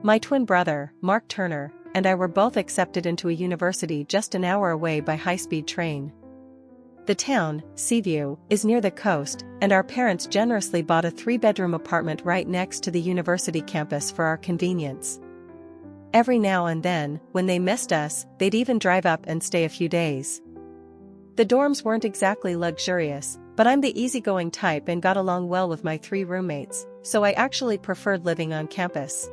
My twin brother, Mark Turner, and I were both accepted into a university just an hour away by high-speed train. The town, Seaview, is near the coast, and our parents generously bought a 3-bedroom apartment right next to the university campus for our convenience. Every now and then, when they missed us, they'd even drive up and stay a few days. The dorms weren't exactly luxurious, but I'm the easygoing type and got along well with my 3 roommates, so I actually preferred living on campus.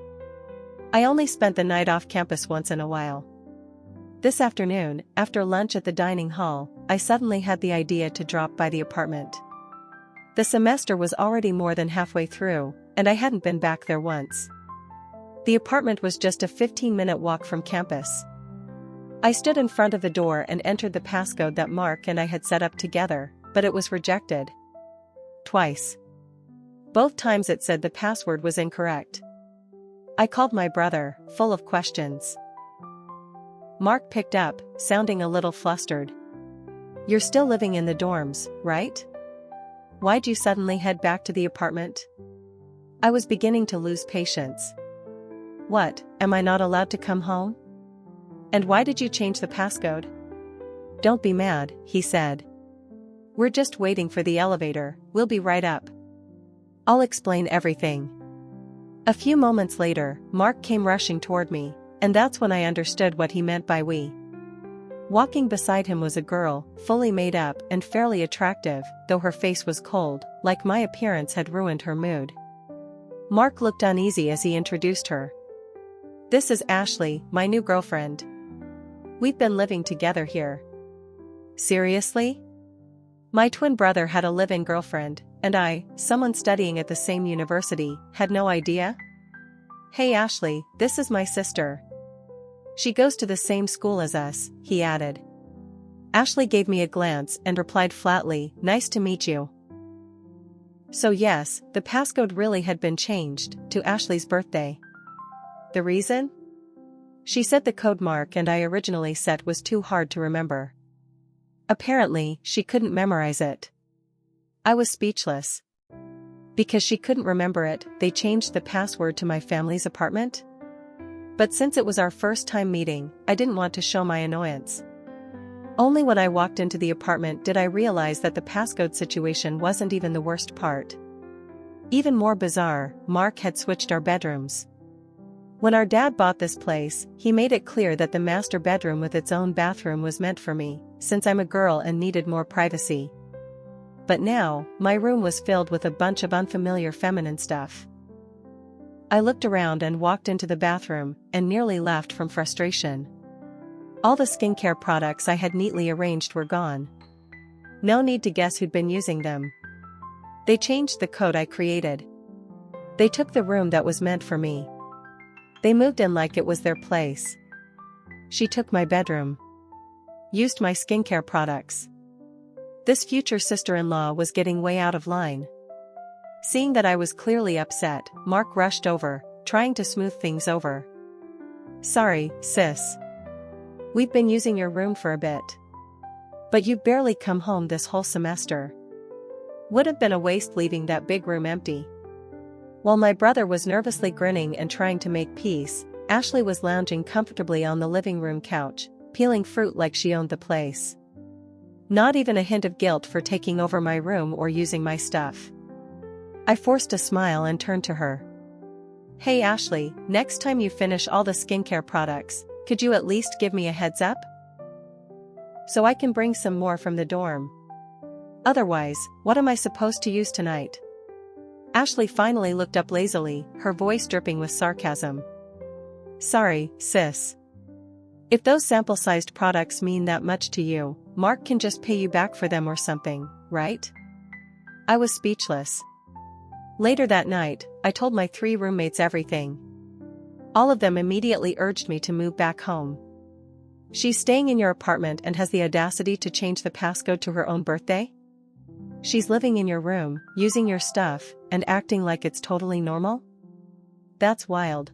I only spent the night off campus once in a while. This afternoon, after lunch at the dining hall, I suddenly had the idea to drop by the apartment. The semester was already more than halfway through, and I hadn't been back there once. The apartment was just a 15-minute walk from campus. I stood in front of the door and entered the passcode that Mark and I had set up together, but it was rejected. Twice. Both times it said the password was incorrect. I called my brother, full of questions. Mark picked up, sounding a little flustered. "You're still living in the dorms, right? Why'd you suddenly head back to the apartment?" I was beginning to lose patience. "What, am I not allowed to come home? And why did you change the passcode?" "Don't be mad," he said. "We're just waiting for the elevator, we'll be right up. I'll explain everything." A few moments later, Mark came rushing toward me, and that's when I understood what he meant by we. Walking beside him was a girl, fully made up and fairly attractive, though her face was cold, like my appearance had ruined her mood. Mark looked uneasy as he introduced her. "This is Ashley, my new girlfriend. We've been living together here." "Seriously?" My twin brother had a live-in girlfriend, and I, someone studying at the same university, had no idea? "Hey Ashley, this is my sister. She goes to the same school as us," he added. Ashley gave me a glance and replied flatly, "Nice to meet you." So yes, the passcode really had been changed, to Ashley's birthday. The reason? She said the code Mark and I originally set was too hard to remember. Apparently, she couldn't memorize it. I was speechless. Because she couldn't remember it, they changed the password to my family's apartment? But since it was our first time meeting, I didn't want to show my annoyance. Only when I walked into the apartment did I realize that the passcode situation wasn't even the worst part. Even more bizarre, Mark had switched our bedrooms. When our dad bought this place, he made it clear that the master bedroom with its own bathroom was meant for me, since I'm a girl and needed more privacy. But now, my room was filled with a bunch of unfamiliar feminine stuff. I looked around and walked into the bathroom, and nearly laughed from frustration. All the skincare products I had neatly arranged were gone. No need to guess who'd been using them. They changed the code I created. They took the room that was meant for me. They moved in like it was their place. She took my bedroom. Used my skincare products. This future sister-in-law was getting way out of line. Seeing that I was clearly upset, Mark rushed over, trying to smooth things over. "Sorry, sis. We've been using your room for a bit. But you've barely come home this whole semester. Would have been a waste leaving that big room empty." While my brother was nervously grinning and trying to make peace, Ashley was lounging comfortably on the living room couch, peeling fruit like she owned the place. Not even a hint of guilt for taking over my room or using my stuff. I forced a smile and turned to her. "Hey Ashley, next time you finish all the skincare products, could you at least give me a heads up? So I can bring some more from the dorm. Otherwise, what am I supposed to use tonight?" Ashley finally looked up lazily, her voice dripping with sarcasm. "Sorry, sis. If those sample-sized products mean that much to you, Mark can just pay you back for them or something, right?" I was speechless. Later that night, I told my 3 roommates everything. All of them immediately urged me to move back home. "She's staying in your apartment and has the audacity to change the passcode to her own birthday? She's living in your room, using your stuff, and acting like it's totally normal? That's wild.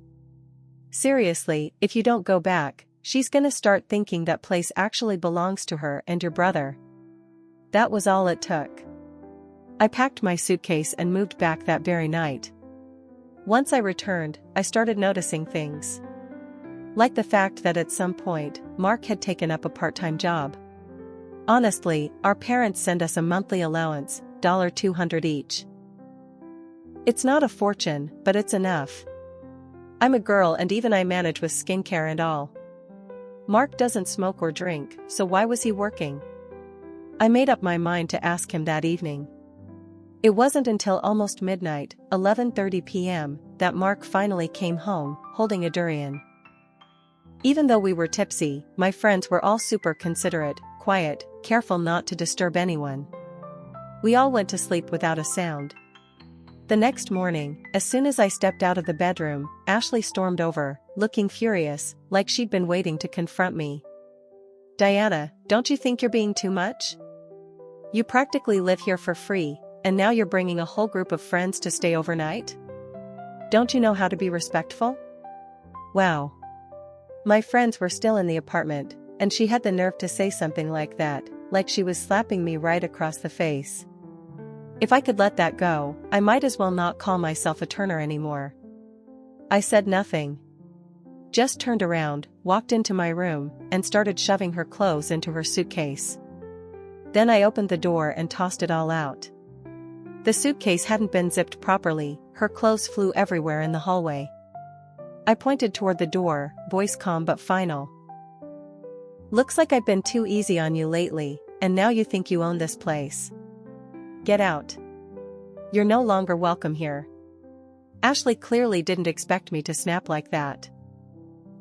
Seriously, if you don't go back, she's gonna start thinking that place actually belongs to her and your brother." That was all it took. I packed my suitcase and moved back that very night. Once I returned, I started noticing things. Like the fact that at some point, Mark had taken up a part-time job. Honestly, our parents send us a monthly allowance, $200 each. It's not a fortune, but it's enough. I'm a girl and even I manage with skincare and all. Mark doesn't smoke or drink, so why was he working? I made up my mind to ask him that evening. It wasn't until almost midnight, 11:30 p.m., that Mark finally came home, holding a durian. Even though we were tipsy, my friends were all super considerate, quiet, careful not to disturb anyone. We all went to sleep without a sound. The next morning, as soon as I stepped out of the bedroom, Ashley stormed over, looking furious, like she'd been waiting to confront me. "Diana, don't you think you're being too much? You practically live here for free, and now you're bringing a whole group of friends to stay overnight? Don't you know how to be respectful?" Wow. My friends were still in the apartment, and she had the nerve to say something like that, like she was slapping me right across the face. If I could let that go, I might as well not call myself a Turner anymore. I said nothing. Just turned around, walked into my room, and started shoving her clothes into her suitcase. Then I opened the door and tossed it all out. The suitcase hadn't been zipped properly, her clothes flew everywhere in the hallway. I pointed toward the door, voice calm but final. "Looks like I've been too easy on you lately, and now you think you own this place. Get out. You're no longer welcome here." Ashley clearly didn't expect me to snap like that.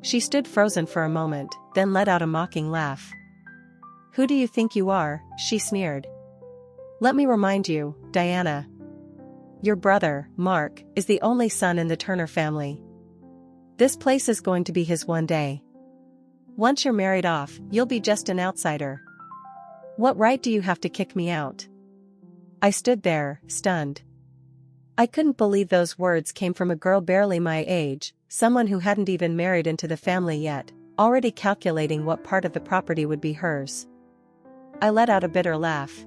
She stood frozen for a moment, then let out a mocking laugh. "Who do you think you are?" she sneered. "Let me remind you, Diana. Your brother, Mark, is the only son in the Turner family. This place is going to be his one day. Once you're married off, you'll be just an outsider. What right do you have to kick me out?" I stood there, stunned. I couldn't believe those words came from a girl barely my age, someone who hadn't even married into the family yet, already calculating what part of the property would be hers. I let out a bitter laugh.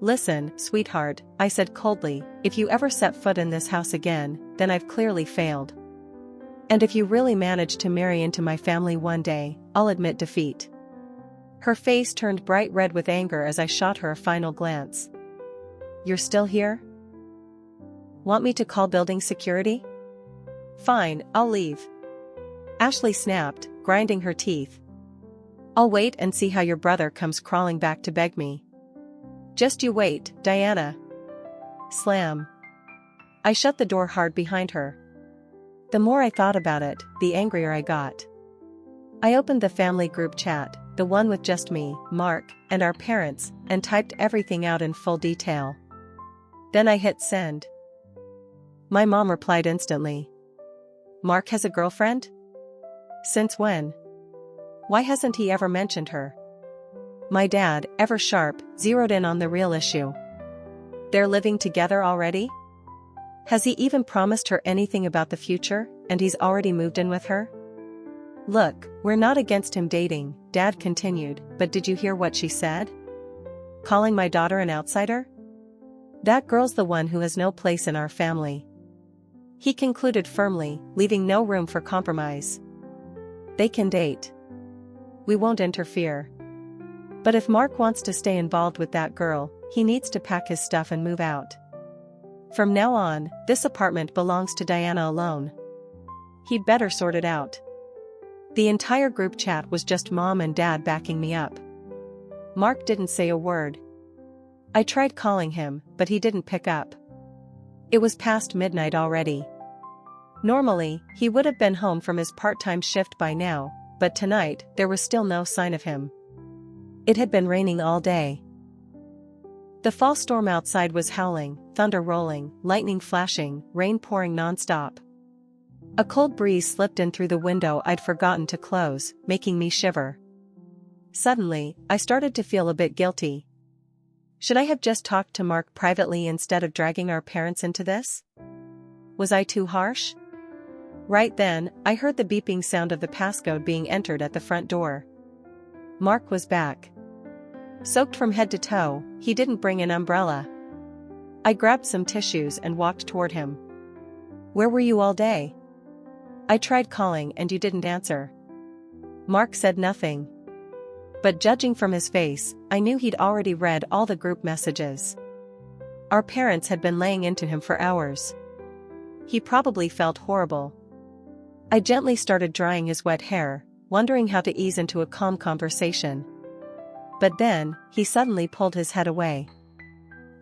"Listen, sweetheart," I said coldly, "if you ever set foot in this house again, then I've clearly failed. And if you really manage to marry into my family one day, I'll admit defeat." Her face turned bright red with anger as I shot her a final glance. "You're still here? Want me to call building security? Fine, I'll leave." Ashley snapped, grinding her teeth. "I'll wait and see how your brother comes crawling back to beg me. Just you wait, Diana." Slam. I shut the door hard behind her. The more I thought about it, the angrier I got. I opened the family group chat, the one with just me, Mark, and our parents, and typed everything out in full detail. Then I hit send. My mom replied instantly. "Mark has a girlfriend? Since when? Why hasn't he ever mentioned her?" My dad, ever sharp, zeroed in on the real issue. "They're living together already? Has he even promised her anything about the future, and he's already moved in with her?" "Look, we're not against him dating," Dad continued, "but did you hear what she said? Calling my daughter an outsider? That girl's the one who has no place in our family." He concluded firmly, leaving no room for compromise. "They can date. We won't interfere. But if Mark wants to stay involved with that girl, he needs to pack his stuff and move out. From now on, this apartment belongs to Diana alone. He'd better sort it out." The entire group chat was just Mom and Dad backing me up. Mark didn't say a word. I tried calling him, but he didn't pick up. It was past midnight already. Normally, he would have been home from his part-time shift by now, but tonight, there was still no sign of him. It had been raining all day. The fall storm outside was howling, thunder rolling, lightning flashing, rain pouring non-stop. A cold breeze slipped in through the window I'd forgotten to close, making me shiver. Suddenly, I started to feel a bit guilty. Should I have just talked to Mark privately instead of dragging our parents into this? Was I too harsh? Right then, I heard the beeping sound of the passcode being entered at the front door. Mark was back. Soaked from head to toe, he didn't bring an umbrella. I grabbed some tissues and walked toward him. Where were you all day? I tried calling and you didn't answer. Mark said nothing. But judging from his face, I knew he'd already read all the group messages. Our parents had been laying into him for hours. He probably felt horrible. I gently started drying his wet hair, wondering how to ease into a calm conversation. But then, he suddenly pulled his head away.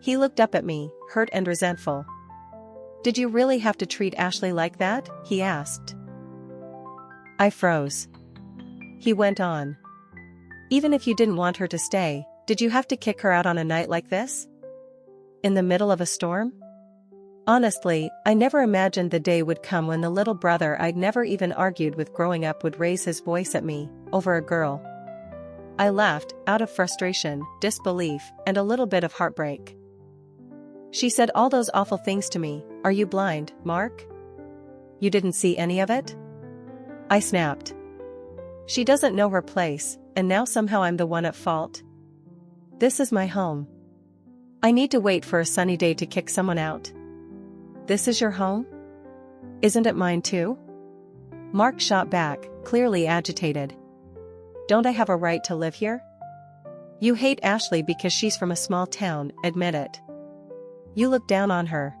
He looked up at me, hurt and resentful. Did you really have to treat Ashley like that? He asked. I froze. He went on. Even if you didn't want her to stay, did you have to kick her out on a night like this? In the middle of a storm? Honestly, I never imagined the day would come when the little brother I'd never even argued with growing up would raise his voice at me, over a girl. I laughed, out of frustration, disbelief, and a little bit of heartbreak. She said all those awful things to me. Are you blind, Mark? You didn't see any of it? I snapped. She doesn't know her place, and now somehow I'm the one at fault. This is my home. I need to wait for a sunny day to kick someone out. This is your home? Isn't it mine too? Mark shot back, clearly agitated. Don't I have a right to live here? You hate Ashley because she's from a small town, admit it. You look down on her.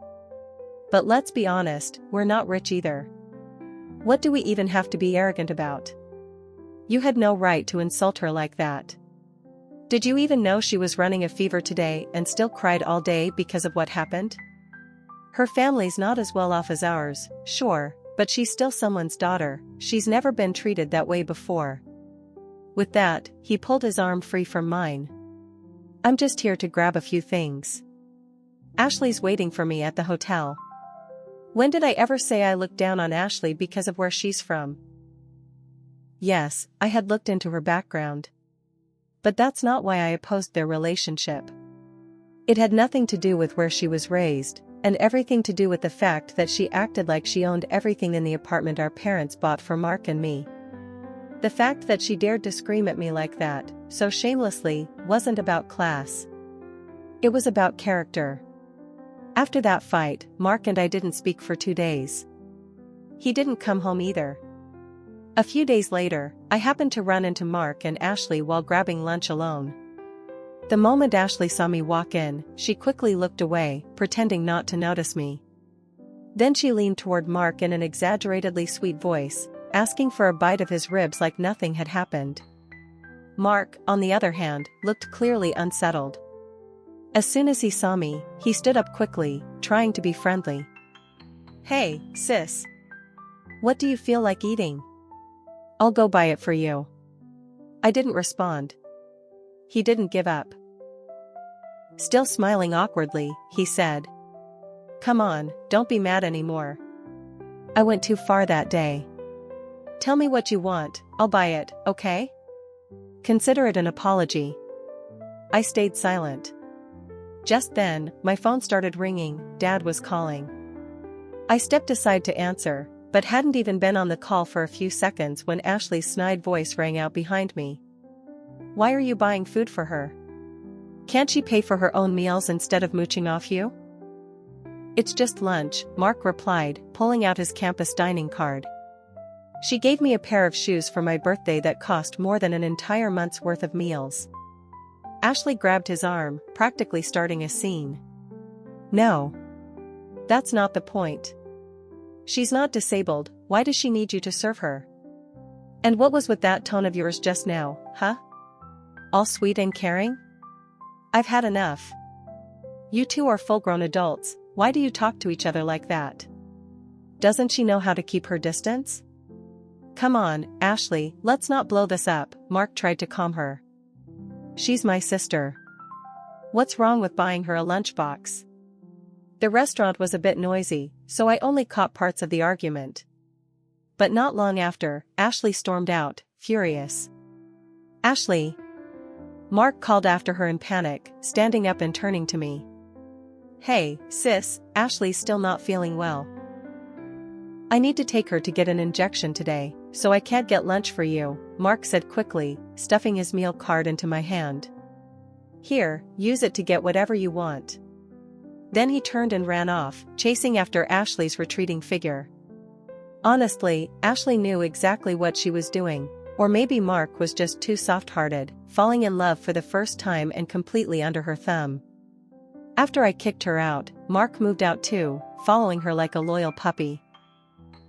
But let's be honest, we're not rich either. What do we even have to be arrogant about? You had no right to insult her like that. Did you even know she was running a fever today and still cried all day because of what happened? Her family's not as well off as ours, sure, but she's still someone's daughter. She's never been treated that way before. With that, he pulled his arm free from mine. I'm just here to grab a few things. Ashley's waiting for me at the hotel. When did I ever say I looked down on Ashley because of where she's from? Yes, I had looked into her background. But that's not why I opposed their relationship. It had nothing to do with where she was raised, and everything to do with the fact that she acted like she owned everything in the apartment our parents bought for Mark and me. The fact that she dared to scream at me like that, so shamelessly, wasn't about class. It was about character. After that fight, Mark and I didn't speak for 2 days. He didn't come home either. A few days later, I happened to run into Mark and Ashley while grabbing lunch alone. The moment Ashley saw me walk in, she quickly looked away, pretending not to notice me. Then she leaned toward Mark in an exaggeratedly sweet voice, asking for a bite of his ribs like nothing had happened. Mark, on the other hand, looked clearly unsettled. As soon as he saw me, he stood up quickly, trying to be friendly. Hey, sis. What do you feel like eating? I'll go buy it for you. I didn't respond. He didn't give up. Still smiling awkwardly, he said, Come on, don't be mad anymore. I went too far that day. Tell me what you want, I'll buy it, okay? Consider it an apology. I stayed silent. Just then, my phone started ringing. Dad was calling. I stepped aside to answer, but hadn't even been on the call for a few seconds when Ashley's snide voice rang out behind me. Why are you buying food for her? Can't she pay for her own meals instead of mooching off you? It's just lunch, Mark replied, pulling out his campus dining card. She gave me a pair of shoes for my birthday that cost more than an entire month's worth of meals. Ashley grabbed his arm, practically starting a scene. No. That's not the point. She's not disabled, why does she need you to serve her? And what was with that tone of yours just now, huh? All sweet and caring? I've had enough. You two are full-grown adults, why do you talk to each other like that? Doesn't she know how to keep her distance? Come on, Ashley, let's not blow this up, Mark tried to calm her. She's my sister. What's wrong with buying her a lunchbox? The restaurant was a bit noisy, so I only caught parts of the argument. But not long after, Ashley stormed out, furious. Ashley! Mark called after her in panic, standing up and turning to me. Hey, sis, Ashley's still not feeling well. I need to take her to get an injection today, so I can't get lunch for you, Mark said quickly, stuffing his meal card into my hand. Here, use it to get whatever you want. Then he turned and ran off, chasing after Ashley's retreating figure. Honestly, Ashley knew exactly what she was doing, or maybe Mark was just too soft-hearted, falling in love for the first time and completely under her thumb. After I kicked her out, Mark moved out too, following her like a loyal puppy.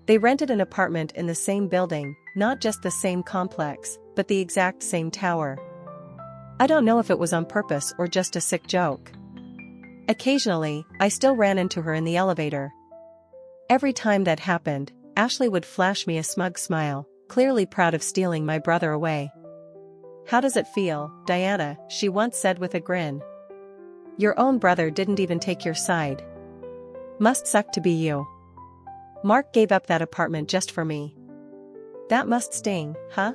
They rented an apartment in the same building, not just the same complex, but the exact same tower. I don't know if it was on purpose or just a sick joke. Occasionally, I still ran into her in the elevator. Every time that happened, Ashley would flash me a smug smile, clearly proud of stealing my brother away. "How does it feel, Diana?" she once said with a grin. "Your own brother didn't even take your side. Must suck to be you. Mark gave up that apartment just for me. That must sting, huh?"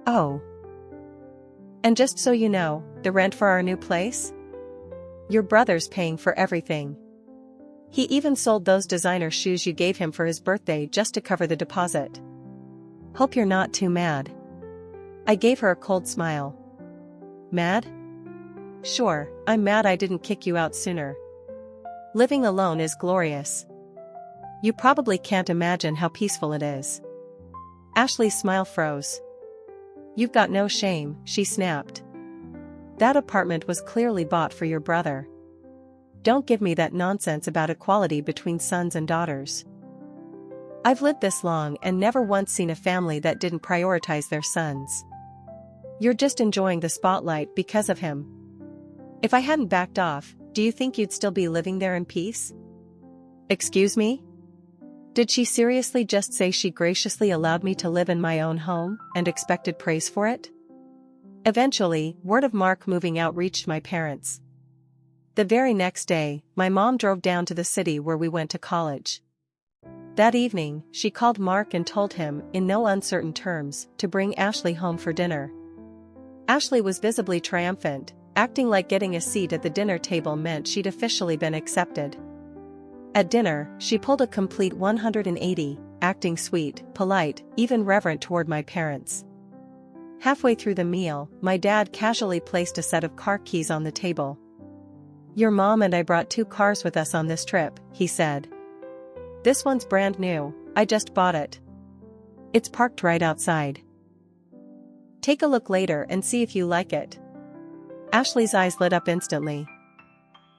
"Oh. And just so you know, the rent for our new place? Your brother's paying for everything. He even sold those designer shoes you gave him for his birthday just to cover the deposit. Hope you're not too mad." I gave her a cold smile. "Mad? Sure, I'm mad I didn't kick you out sooner. Living alone is glorious. You probably can't imagine how peaceful it is." Ashley's smile froze. "You've got no shame," she snapped. "That apartment was clearly bought for your brother. Don't give me that nonsense about equality between sons and daughters. I've lived this long and never once seen a family that didn't prioritize their sons. You're just enjoying the spotlight because of him. If I hadn't backed off, do you think you'd still be living there in peace?" "Excuse me? Did she seriously just say she graciously allowed me to live in my own home and expected praise for it?" Eventually, word of Mark moving out reached my parents. The very next day, my mom drove down to the city where we went to college. That evening, she called Mark and told him, in no uncertain terms, to bring Ashley home for dinner. Ashley was visibly triumphant, acting like getting a seat at the dinner table meant she'd officially been accepted. At dinner, she pulled a complete 180, acting sweet, polite, even reverent toward my parents. Halfway through the meal, my dad casually placed a set of car keys on the table. "Your mom and I brought 2 cars with us on this trip," he said. "This one's brand new, I just bought it. It's parked right outside. Take a look later and see if you like it." Ashley's eyes lit up instantly.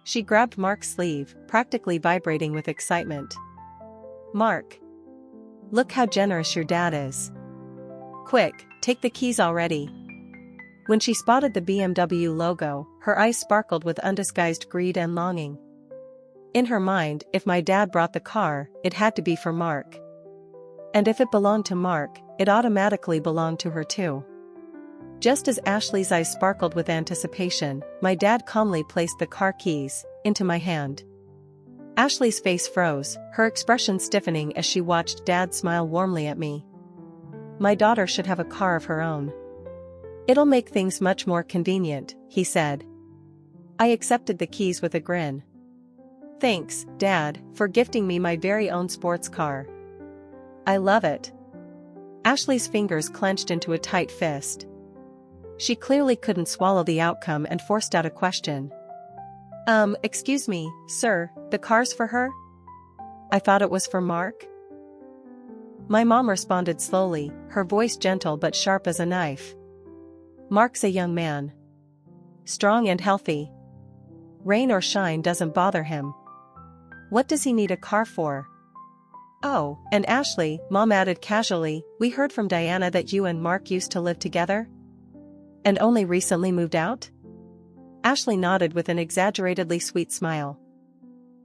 She grabbed Mark's sleeve, practically vibrating with excitement. "Mark. Look how generous your dad is. Quick, take the keys already." When she spotted the BMW logo, her eyes sparkled with undisguised greed and longing. In her mind, if my dad brought the car, it had to be for Mark. And if it belonged to Mark, it automatically belonged to her too. Just as Ashley's eyes sparkled with anticipation, my dad calmly placed the car keys into my hand. Ashley's face froze, her expression stiffening as she watched Dad smile warmly at me. "My daughter should have a car of her own. It'll make things much more convenient," he said. I accepted the keys with a grin. "Thanks, Dad, for gifting me my very own sports car. I love it." Ashley's fingers clenched into a tight fist. She clearly couldn't swallow the outcome and forced out a question. Excuse me, sir, the car's for her? I thought it was for Mark?" My mom responded slowly, her voice gentle but sharp as a knife. "Mark's a young man. Strong and healthy. Rain or shine doesn't bother him. What does he need a car for?" "Oh, and Ashley," Mom added casually, "we heard from Diana that you and Mark used to live together? And only recently moved out?" Ashley nodded with an exaggeratedly sweet smile.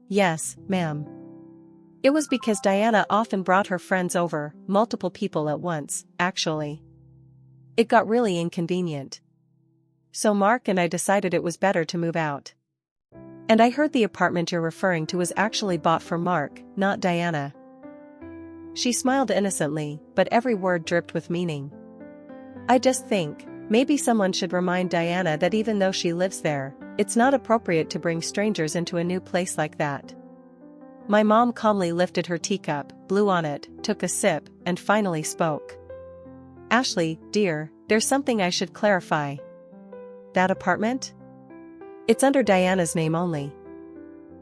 "Yes, ma'am. It was because Diana often brought her friends over, multiple people at once, actually. It got really inconvenient. So Mark and I decided it was better to move out. And I heard the apartment you're referring to was actually bought for Mark, not Diana." She smiled innocently, but every word dripped with meaning. "I just think, maybe someone should remind Diana that even though she lives there, it's not appropriate to bring strangers into a new place like that." My mom calmly lifted her teacup, blew on it, took a sip, and finally spoke. "Ashley, dear, there's something I should clarify. That apartment? It's under Diana's name only.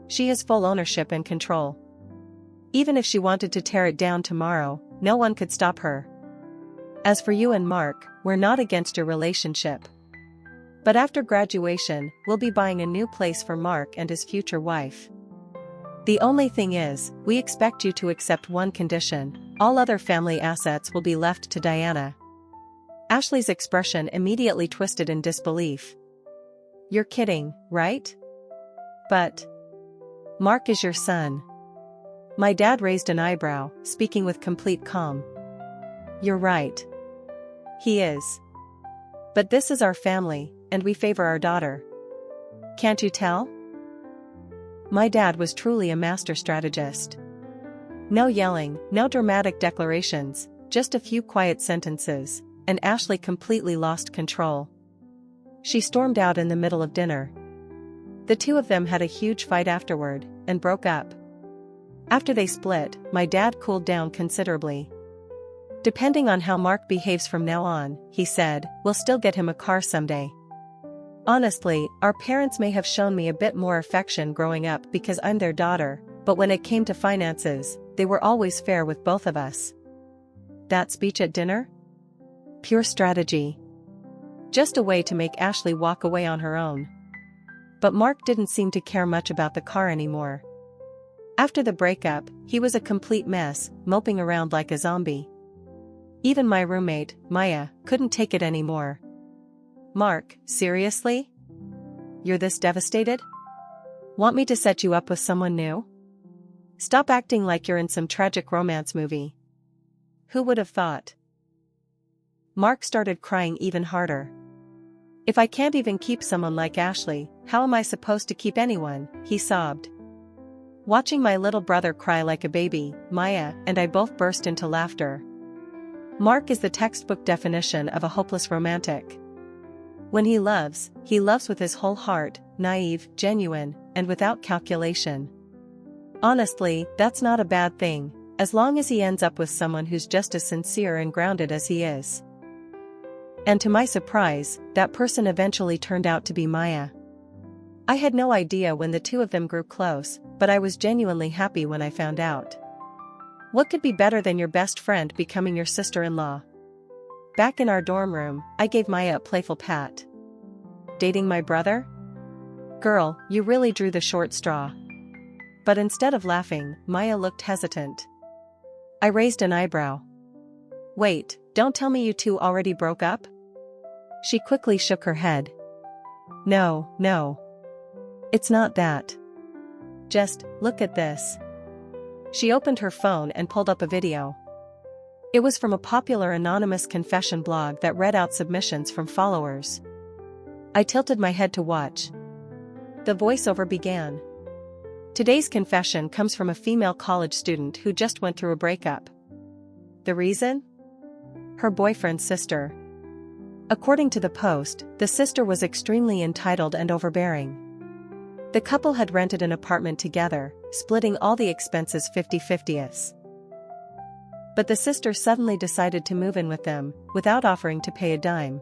She has full ownership and control. Even if she wanted to tear it down tomorrow, no one could stop her. As for you and Mark, we're not against your relationship. But after graduation, we'll be buying a new place for Mark and his future wife. The only thing is, we expect you to accept one condition: all other family assets will be left to Diana. Ashley's expression immediately twisted in disbelief. You're kidding, right? But Mark is your son. My dad raised an eyebrow, speaking with complete calm. You're right. He is. But this is our family, and we favor our daughter. Can't you tell? My dad was truly a master strategist. No yelling, no dramatic declarations, just a few quiet sentences, and Ashley completely lost control. She stormed out in the middle of dinner. The two of them had a huge fight afterward, and broke up. After they split, my dad cooled down considerably. Depending on how Mark behaves from now on, he said, we'll still get him a car someday. Honestly, our parents may have shown me a bit more affection growing up because I'm their daughter, but when it came to finances, they were always fair with both of us. That speech at dinner? Pure strategy. Just a way to make Ashley walk away on her own. But Mark didn't seem to care much about the car anymore. After the breakup, he was a complete mess, moping around like a zombie. Even my roommate, Maya, couldn't take it anymore. Mark, seriously? You're this devastated? Want me to set you up with someone new? Stop acting like you're in some tragic romance movie. Who would have thought? Mark started crying even harder. If I can't even keep someone like Ashley, how am I supposed to keep anyone? He sobbed. Watching my little brother cry like a baby, Maya and I both burst into laughter. Mark is the textbook definition of a hopeless romantic. When he loves with his whole heart, naive, genuine, and without calculation. Honestly, that's not a bad thing, as long as he ends up with someone who's just as sincere and grounded as he is. And to my surprise, that person eventually turned out to be Maya. I had no idea when the two of them grew close, but I was genuinely happy when I found out. What could be better than your best friend becoming your sister-in-law? Back in our dorm room, I gave Maya a playful pat. Dating my brother? Girl, you really drew the short straw. But instead of laughing, Maya looked hesitant. I raised an eyebrow. Wait, don't tell me you two already broke up? She quickly shook her head. No. It's not that. Just, look at this. She opened her phone and pulled up a video. It was from a popular anonymous confession blog that read out submissions from followers. I tilted my head to watch. The voiceover began. Today's confession comes from a female college student who just went through a breakup. The reason? Her boyfriend's sister. According to the post, the sister was extremely entitled and overbearing. The couple had rented an apartment together, splitting all the expenses 50-50. But the sister suddenly decided to move in with them, without offering to pay a dime.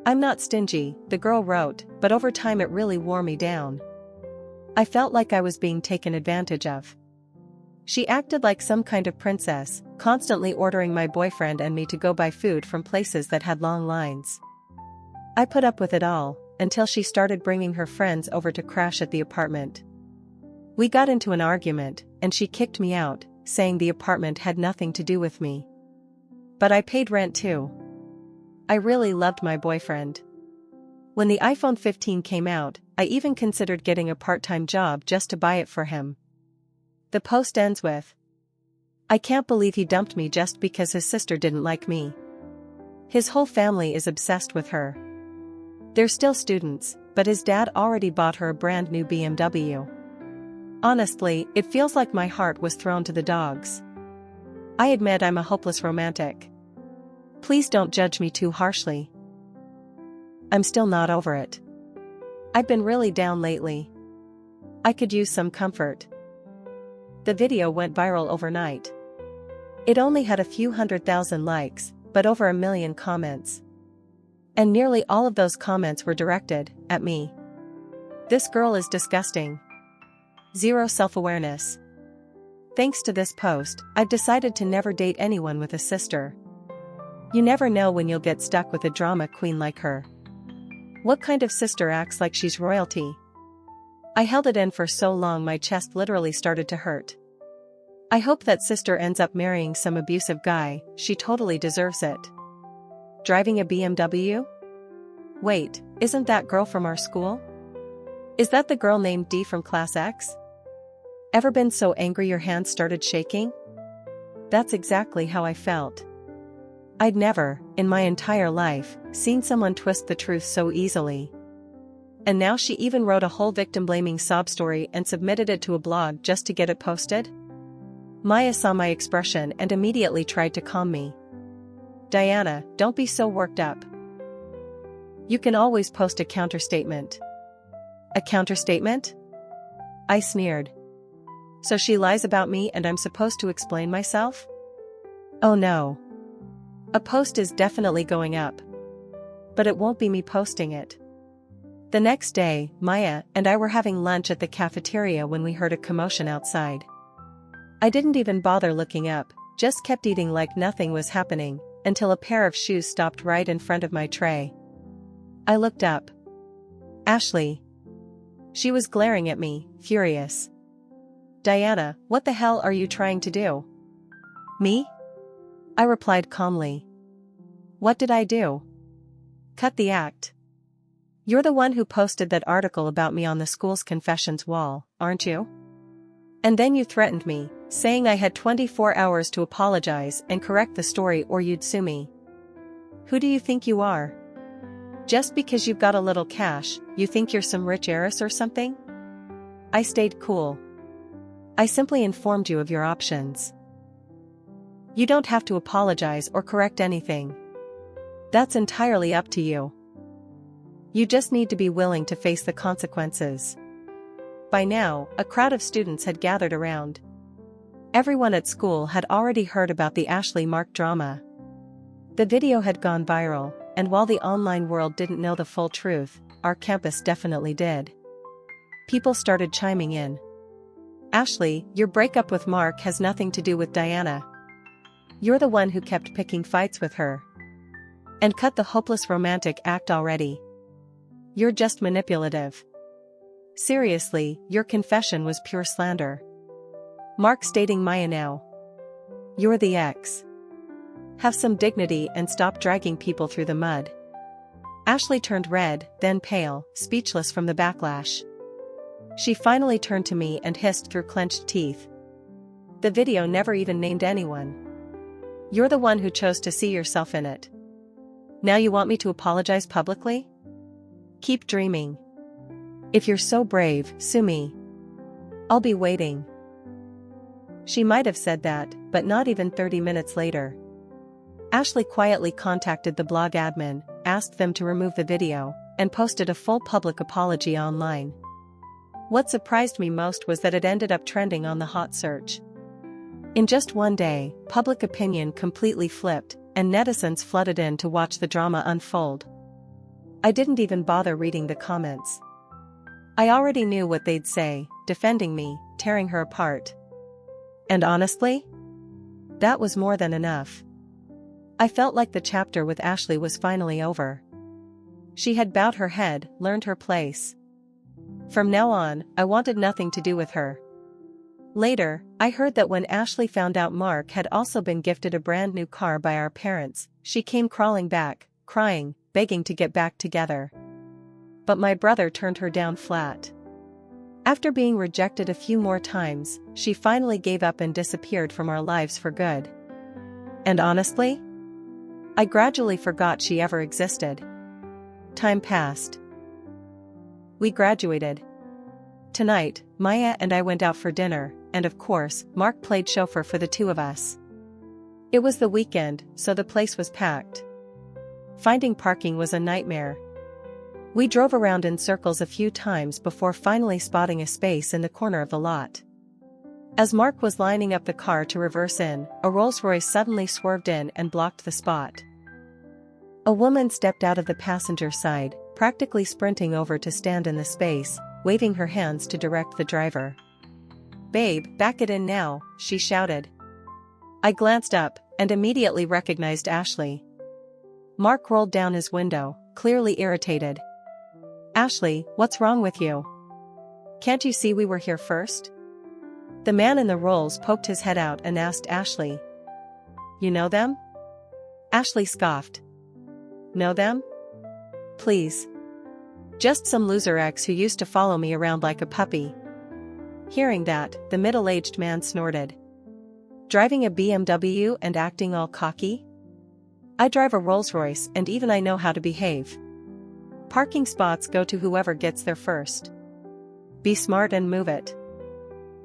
I'm not stingy, the girl wrote, but over time it really wore me down. I felt like I was being taken advantage of. She acted like some kind of princess, constantly ordering my boyfriend and me to go buy food from places that had long lines. I put up with it all, until she started bringing her friends over to crash at the apartment. We got into an argument, and she kicked me out, saying the apartment had nothing to do with me. But I paid rent too. I really loved my boyfriend. When the iPhone 15 came out, I even considered getting a part-time job just to buy it for him. The post ends with, I can't believe he dumped me just because his sister didn't like me. His whole family is obsessed with her. They're still students, but his dad already bought her a brand new BMW. Honestly, it feels like my heart was thrown to the dogs. I admit I'm a hopeless romantic. Please don't judge me too harshly. I'm still not over it. I've been really down lately. I could use some comfort. The video went viral overnight. It only had a few 100,000 likes, but over 1 million comments. And nearly all of those comments were directed at me. This girl is disgusting. Zero self-awareness. Thanks to this post, I've decided to never date anyone with a sister. You never know when you'll get stuck with a drama queen like her. What kind of sister acts like she's royalty? I held it in for so long my chest literally started to hurt. I hope that sister ends up marrying some abusive guy, she totally deserves it. Driving a BMW? Wait, isn't that girl from our school? Is that the girl named D from Class X? Ever been so angry your hands started shaking? That's exactly how I felt. I'd never, in my entire life, seen someone twist the truth so easily. And now she even wrote a whole victim-blaming sob story and submitted it to a blog just to get it posted? Maya saw my expression and immediately tried to calm me. Diana, don't be so worked up. You can always post a counterstatement. A counterstatement? I sneered. So she lies about me and I'm supposed to explain myself? Oh no. A post is definitely going up. But it won't be me posting it. The next day, Maya and I were having lunch at the cafeteria when we heard a commotion outside. I didn't even bother looking up, just kept eating like nothing was happening, until a pair of shoes stopped right in front of my tray. I looked up. Ashley. She was glaring at me, furious. Diana, what the hell are you trying to do? Me? I replied calmly. What did I do? Cut the act. You're the one who posted that article about me on the school's confessions wall, aren't you? And then you threatened me, saying I had 24 hours to apologize and correct the story or you'd sue me. Who do you think you are? Just because you've got a little cash, you think you're some rich heiress or something? I stayed cool. I simply informed you of your options. You don't have to apologize or correct anything. That's entirely up to you. You just need to be willing to face the consequences. By now, a crowd of students had gathered around. Everyone at school had already heard about the Ashley Mark drama. The video had gone viral, and while the online world didn't know the full truth, our campus definitely did. People started chiming in. Ashley, your breakup with Mark has nothing to do with Diana. You're the one who kept picking fights with her. And cut the hopeless romantic act already. You're just manipulative. Seriously, your confession was pure slander. Mark's dating Maya now. You're the ex. Have some dignity and stop dragging people through the mud. Ashley turned red, then pale, speechless from the backlash. She finally turned to me and hissed through clenched teeth. The video never even named anyone. You're the one who chose to see yourself in it. Now you want me to apologize publicly? Keep dreaming. If you're so brave, sue me. I'll be waiting. She might have said that, but not even 30 minutes later. Ashley quietly contacted the blog admin, asked them to remove the video, and posted a full public apology online. What surprised me most was that it ended up trending on the hot search. In just one day, public opinion completely flipped, and netizens flooded in to watch the drama unfold. I didn't even bother reading the comments. I already knew what they'd say, defending me, tearing her apart. And honestly, that was more than enough. I felt like the chapter with Ashley was finally over. She had bowed her head, learned her place. From now on, I wanted nothing to do with her. Later, I heard that when Ashley found out Mark had also been gifted a brand new car by our parents, she came crawling back, crying, begging to get back together. But my brother turned her down flat. After being rejected a few more times, she finally gave up and disappeared from our lives for good. And honestly, I gradually forgot she ever existed. Time passed. We graduated. Tonight, Maya and I went out for dinner, and of course, Mark played chauffeur for the two of us. It was the weekend, so the place was packed. Finding parking was a nightmare. We drove around in circles a few times before finally spotting a space in the corner of the lot. As Mark was lining up the car to reverse in, a Rolls-Royce suddenly swerved in and blocked the spot. A woman stepped out of the passenger side, practically sprinting over to stand in the space, waving her hands to direct the driver. "Babe, back it in now," she shouted. I glanced up, and immediately recognized Ashley. Mark rolled down his window, clearly irritated. "Ashley, what's wrong with you? Can't you see we were here first?" The man in the rolls poked his head out and asked Ashley. "You know them?" Ashley scoffed. "Know them? Please. Just some loser ex who used to follow me around like a puppy." Hearing that, the middle-aged man snorted. "Driving a BMW and acting all cocky? I drive a Rolls-Royce and even I know how to behave. Parking spots go to whoever gets there first. Be smart and move it.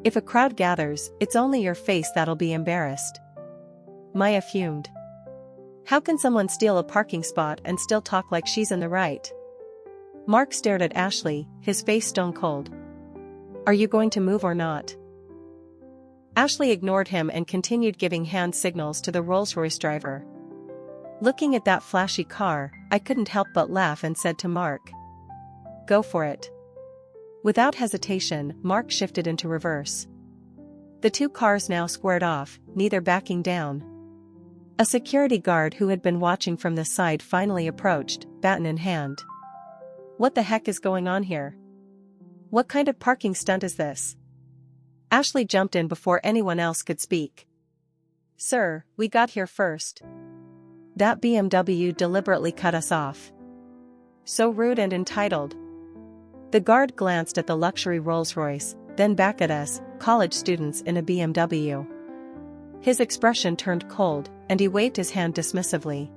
If a crowd gathers, it's only your face that'll be embarrassed." Maya fumed. How can someone steal a parking spot and still talk like she's in the right? Mark stared at Ashley, his face stone cold. "Are you going to move or not?" Ashley ignored him and continued giving hand signals to the Rolls-Royce driver. Looking at that flashy car, I couldn't help but laugh and said to Mark, "Go for it." Without hesitation, Mark shifted into reverse. The two cars now squared off, neither backing down. A security guard who had been watching from the side finally approached, baton in hand. "What the heck is going on here? What kind of parking stunt is this?" Ashley jumped in before anyone else could speak. "Sir, we got here first. That BMW deliberately cut us off. So rude and entitled." The guard glanced at the luxury Rolls-Royce, then back at us, college students in a BMW. His expression turned cold, and he waved his hand dismissively.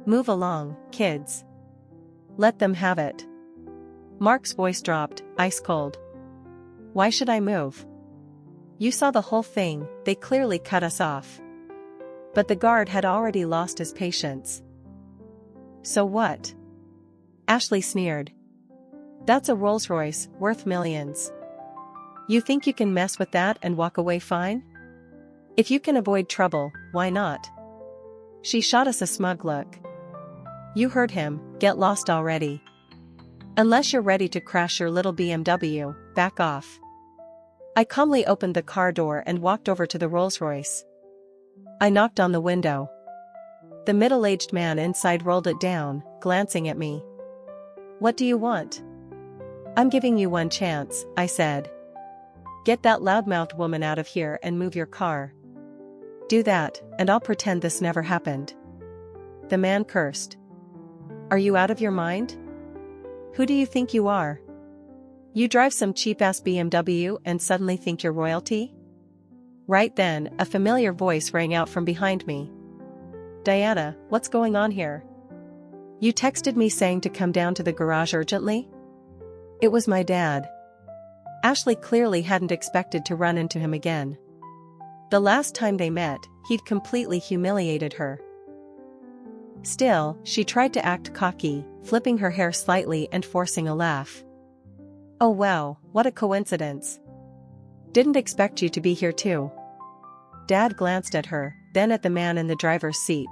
"Move along, kids. Let them have it." Mark's voice dropped, ice cold. "Why should I move? You saw the whole thing, they clearly cut us off." But the guard had already lost his patience. "So what?" Ashley sneered. "That's a Rolls-Royce, worth millions. You think you can mess with that and walk away fine? If you can avoid trouble, why not?" She shot us a smug look. "You heard him, get lost already. Unless you're ready to crash your little BMW, back off." I calmly opened the car door and walked over to the Rolls-Royce. I knocked on the window. The middle-aged man inside rolled it down, glancing at me. "What do you want?" "I'm giving you one chance," I said. "Get that loudmouthed woman out of here and move your car. Do that, and I'll pretend this never happened." The man cursed. "Are you out of your mind? Who do you think you are? You drive some cheap-ass BMW and suddenly think you're royalty?" Right then, a familiar voice rang out from behind me. "Diana, what's going on here? You texted me saying to come down to the garage urgently?" It was my dad. Ashley clearly hadn't expected to run into him again. The last time they met, he'd completely humiliated her. Still, she tried to act cocky, flipping her hair slightly and forcing a laugh. "Oh wow, what a coincidence. Didn't expect you to be here too." Dad glanced at her, then at the man in the driver's seat.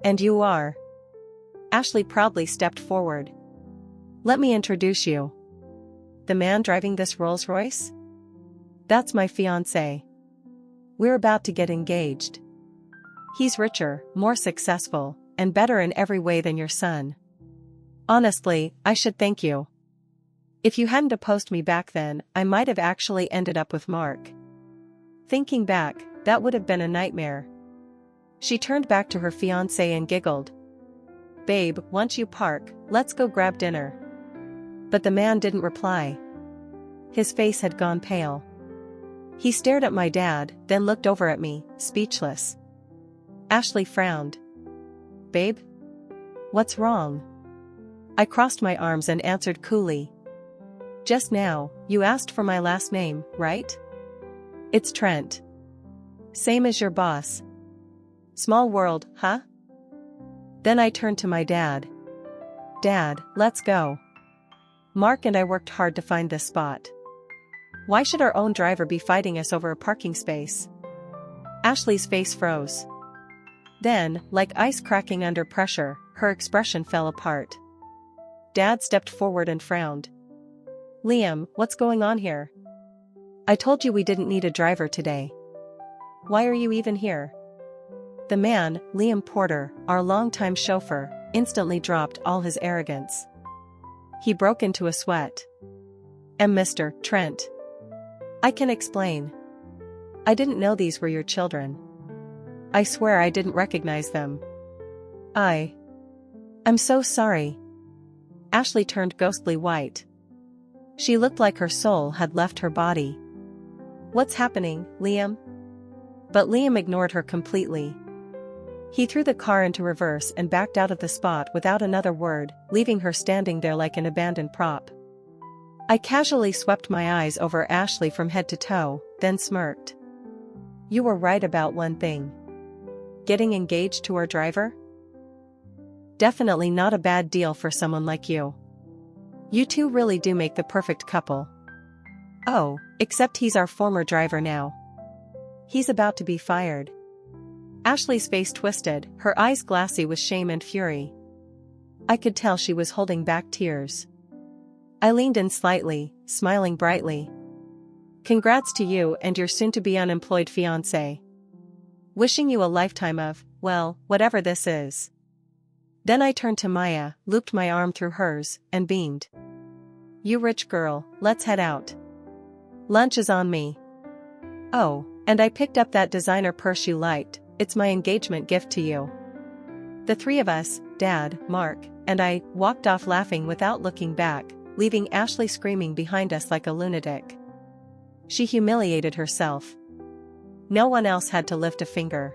"And you are?" Ashley proudly stepped forward. "Let me introduce you. The man driving this Rolls-Royce? That's my fiancé. We're about to get engaged. He's richer, more successful, and better in every way than your son. Honestly, I should thank you. If you hadn't opposed me back then, I might have actually ended up with Mark. Thinking back, that would have been a nightmare." She turned back to her fiancé and giggled. "Babe, once you park, let's go grab dinner." But the man didn't reply. His face had gone pale. He stared at my dad, then looked over at me, speechless. Ashley frowned. "Babe? What's wrong?" I crossed my arms and answered coolly. "Just now, you asked for my last name, right? It's Trent. Same as your boss. Small world, huh?" Then I turned to my dad. "Dad, let's go. Mark and I worked hard to find this spot. Why should our own driver be fighting us over a parking space?" Ashley's face froze. Then, like ice cracking under pressure, her expression fell apart. Dad stepped forward and frowned. "Liam, what's going on here? I told you we didn't need a driver today. Why are you even here? The man, Liam Porter, our longtime chauffeur, instantly dropped all his arrogance. He broke into a sweat. "I'm Mr. Trent. I can explain. I didn't know these were your children. I swear I didn't recognize them. I'm so sorry." Ashley turned ghostly white. She looked like her soul had left her body. "What's happening, Liam?" But Liam ignored her completely. He threw the car into reverse and backed out of the spot without another word, leaving her standing there like an abandoned prop. I casually swept my eyes over Ashley from head to toe, then smirked. "You were right about one thing. Getting engaged to our driver? Definitely not a bad deal for someone like you. You two really do make the perfect couple. Oh, except he's our former driver now. He's about to be fired." Ashley's face twisted, her eyes glassy with shame and fury. I could tell she was holding back tears. I leaned in slightly, smiling brightly. "Congrats to you and your soon-to-be unemployed fiancé. Wishing you a lifetime of, well, whatever this is." Then I turned to Maya, looped my arm through hers, and beamed. "You rich girl, let's head out. Lunch is on me. Oh, and I picked up that designer purse you liked. It's my engagement gift to you." The three of us, Dad, Mark, and I, walked off laughing without looking back, leaving Ashley screaming behind us like a lunatic. She humiliated herself. No one else had to lift a finger.